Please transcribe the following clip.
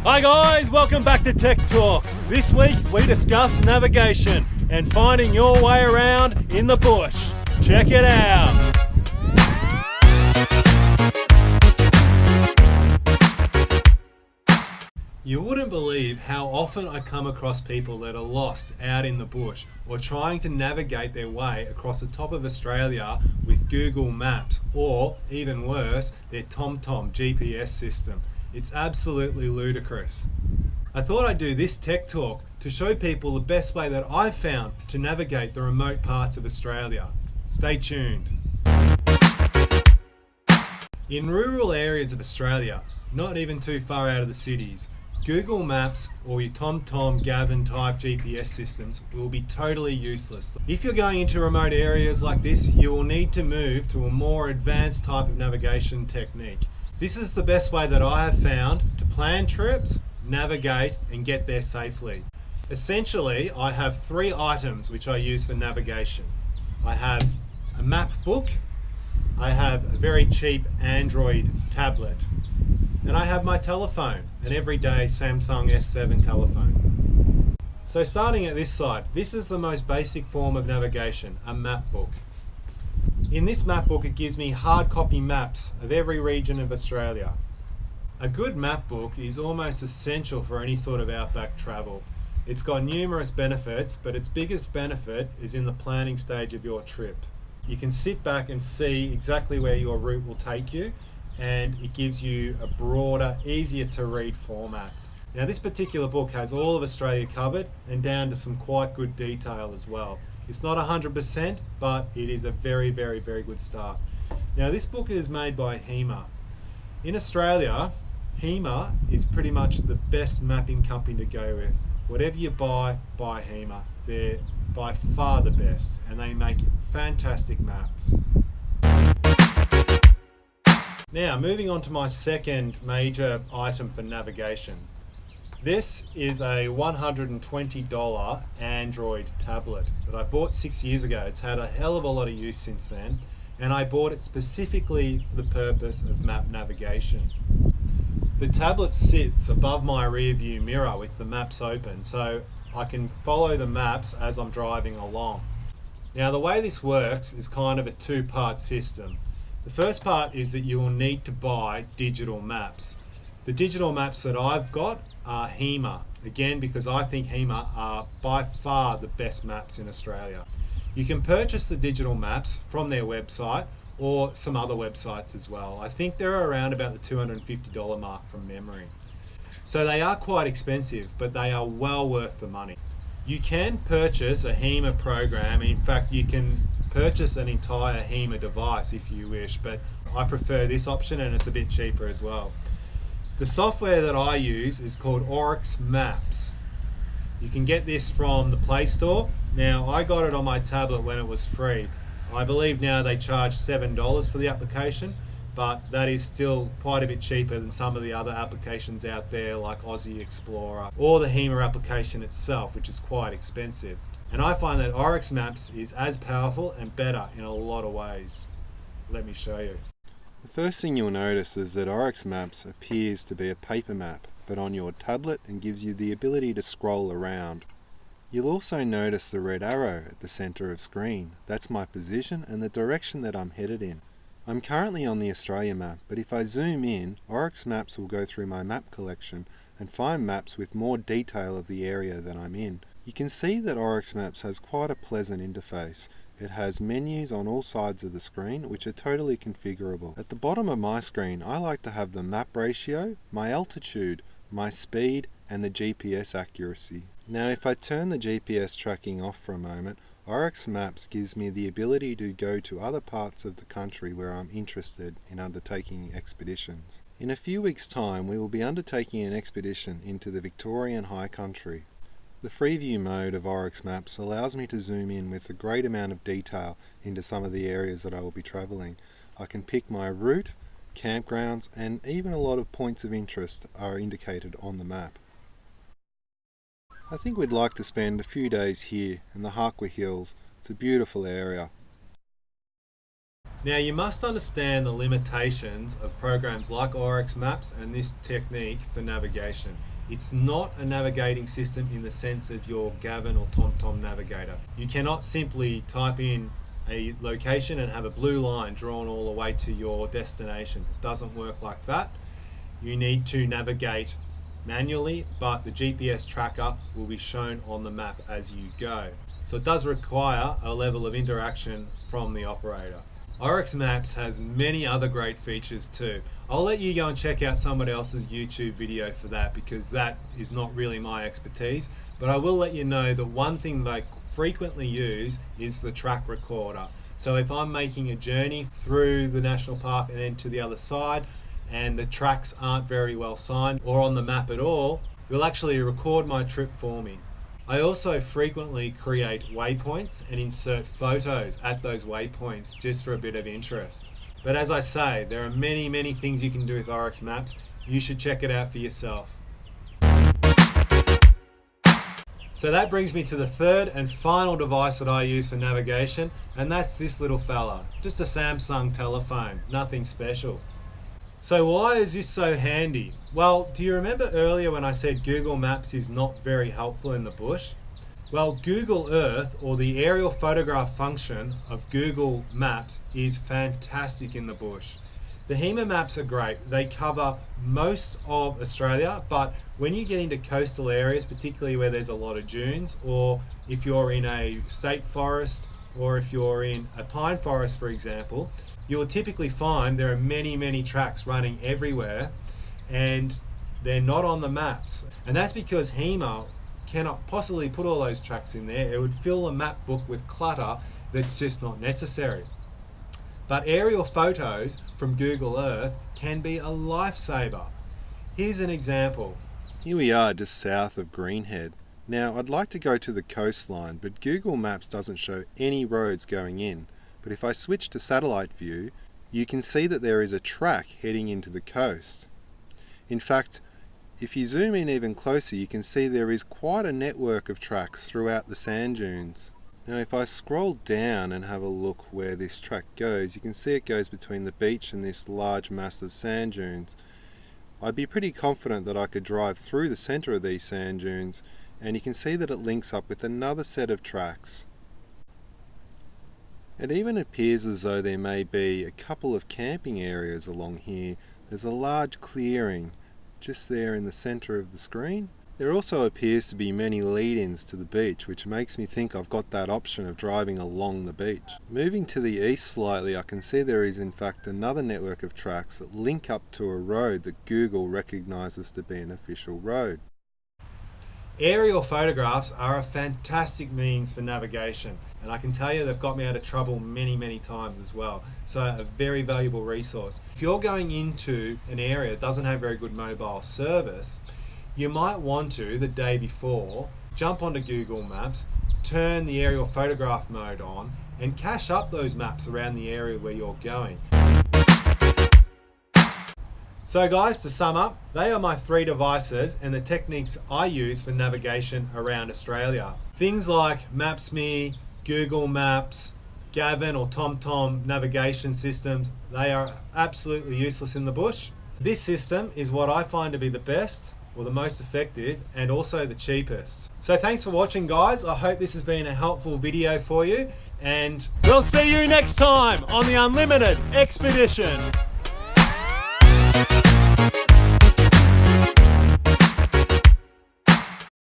Hi guys, welcome back to Tech TUElk. This week we discuss navigation and finding your way around in the bush. Check it out. You wouldn't believe how often I come across people that are lost out in the bush or trying to navigate their way across the top of Australia with Google Maps or, even worse, their TomTom GPS system. It's absolutely ludicrous. I thought I'd do this Tech Talk to show people the best way that I've found to navigate the remote parts of Australia. Stay tuned. In rural areas of Australia, not even too far out of the cities, Google Maps or your TomTom, Gavin type GPS systems will be totally useless. If you're going into remote areas like this, you will need to move to a more advanced type of navigation technique. This is the best way that I have found to plan trips, navigate and get there safely. Essentially, I have three items which I use for navigation. I have a map book, I have a very cheap Android tablet, and I have my telephone, an everyday Samsung S7 telephone. So starting at this side, this is the most basic form of navigation, a map book. In this map book it gives me hard copy maps of every region of Australia. A good map book is almost essential for any sort of outback travel. It's got numerous benefits, but its biggest benefit is in the planning stage of your trip. You can sit back and see exactly where your route will take you, and it gives you a broader, easier to read format. Now this particular book has all of Australia covered and down to some quite good detail as well. It's not 100%, but it is a very good start. Now this book is made by HEMA. In Australia, HEMA is pretty much the best mapping company to go with. Whatever you buy HEMA. They're by far the best and they make fantastic maps. Now moving on to my second major item for navigation. This is a $120 Android tablet that I bought 6 years ago. It's had a hell of a lot of use since then, and I bought it specifically for the purpose of map navigation. The tablet sits above my rear view mirror with the maps open, so I can follow the maps as I'm driving along. Now the way this works is kind of a two-part system. The first part is that you will need to buy digital maps. The digital maps that I've got are HEMA, again because I think HEMA are by far the best maps in Australia. You can purchase the digital maps from their website or some other websites as well. I think they're around about the $250 mark from memory. So they are quite expensive, but they are well worth the money. You can purchase a HEMA program. In fact, you can purchase an entire HEMA device if you wish, but I prefer this option and it's a bit cheaper as well. The software that I use is called Oryx Maps. You can get this from the Play Store. Now I got it on my tablet when it was free. I believe now they charge $7 for the application, but that is still quite a bit cheaper than some of the other applications out there like Aussie Explorer or the HEMA application itself, which is quite expensive. And I find that Oryx Maps is as powerful and better in a lot of ways. Let me show you. The first thing you'll notice is that Oryx Maps appears to be a paper map, but on your tablet and gives you the ability to scroll around. You'll also notice the red arrow at the center of screen. That's my position and the direction that I'm headed in. I'm currently on the Australia map, but if I zoom in, Oryx Maps will go through my map collection and find maps with more detail of the area that I'm in. You can see that Oryx Maps has quite a pleasant interface. It has menus on all sides of the screen which are totally configurable. At the bottom of my screen I like to have the map ratio, my altitude, my speed and the GPS accuracy. Now if I turn the GPS tracking off for a moment, Oryx Maps gives me the ability to go to other parts of the country where I'm interested in undertaking expeditions. In a few weeks' time we will be undertaking an expedition into the Victorian High Country. The free view mode of Oryx Maps allows me to zoom in with a great amount of detail into some of the areas that I will be travelling. I can pick my route, campgrounds and even a lot of points of interest are indicated on the map. I think we'd like to spend a few days here in the Harqua Hills. It's a beautiful area. Now you must understand the limitations of programs like Oryx Maps and this technique for navigation. It's not a navigating system in the sense of your Gavin or TomTom navigator. You cannot simply type in a location and have a blue line drawn all the way to your destination. It doesn't work like that. You need to navigate manually, but the GPS tracker will be shown on the map as you go. So it does require a level of interaction from the operator. Oryx Maps has many other great features too. I'll let you go and check out somebody else's YouTube video for that, because that is not really my expertise. But I will let you know that one thing that I frequently use is the track recorder. So if I'm making a journey through the national park and then to the other side, and the tracks aren't very well signed or on the map at all, it will actually record my trip for me. I also frequently create waypoints and insert photos at those waypoints just for a bit of interest. But as I say, there are many things you can do with Oryx Maps. You should check it out for yourself. So that brings me to the third and final device that I use for navigation, and that's this little fella. Just a Samsung telephone, nothing special. So why is this so handy? Well, do you remember earlier when I said Google Maps is not very helpful in the bush? Well, Google Earth, or the aerial photograph function of Google Maps, is fantastic in the bush. The HEMA maps are great. They cover most of Australia, but when you get into coastal areas, particularly where there's a lot of dunes, or if you're in a state forest, or if you're in a pine forest, for example, you will typically find there are many tracks running everywhere, and they're not on the maps. And that's because HEMA cannot possibly put all those tracks in there. It would fill a map book with clutter that's just not necessary. But aerial photos from Google Earth can be a lifesaver. Here's an example. Here we are just south of Greenhead. Now I'd like to go to the coastline, but Google Maps doesn't show any roads going in. But if I switch to satellite view, you can see that there is a track heading into the coast. In fact, if you zoom in even closer, you can see there is quite a network of tracks throughout the sand dunes. Now if I scroll down and have a look where this track goes, you can see it goes between the beach and this large mass of sand dunes. I'd be pretty confident that I could drive through the centre of these sand dunes, and you can see that it links up with another set of tracks. It even appears as though there may be a couple of camping areas along here. There's a large clearing just there in the centre of the screen. There also appears to be many lead-ins to the beach, which makes me think I've got that option of driving along the beach. Moving to the east slightly, I can see there is in fact another network of tracks that link up to a road that Google recognises to be an official road. Aerial photographs are a fantastic means for navigation, and I can tell you they've got me out of trouble many times as well. So a very valuable resource. If you're going into an area that doesn't have very good mobile service, you might want to, the day before, jump onto Google Maps, turn the aerial photograph mode on, and cache up those maps around the area where you're going. So guys, to sum up, they are my 3 devices and the techniques I use for navigation around Australia. Things like Maps.me, Google Maps, Gavin or TomTom navigation systems, they are absolutely useless in the bush. This system is what I find to be the best, or the most effective, and also the cheapest. So thanks for watching guys. I hope this has been a helpful video for you, and we'll see you next time on the Unlimited Expedition.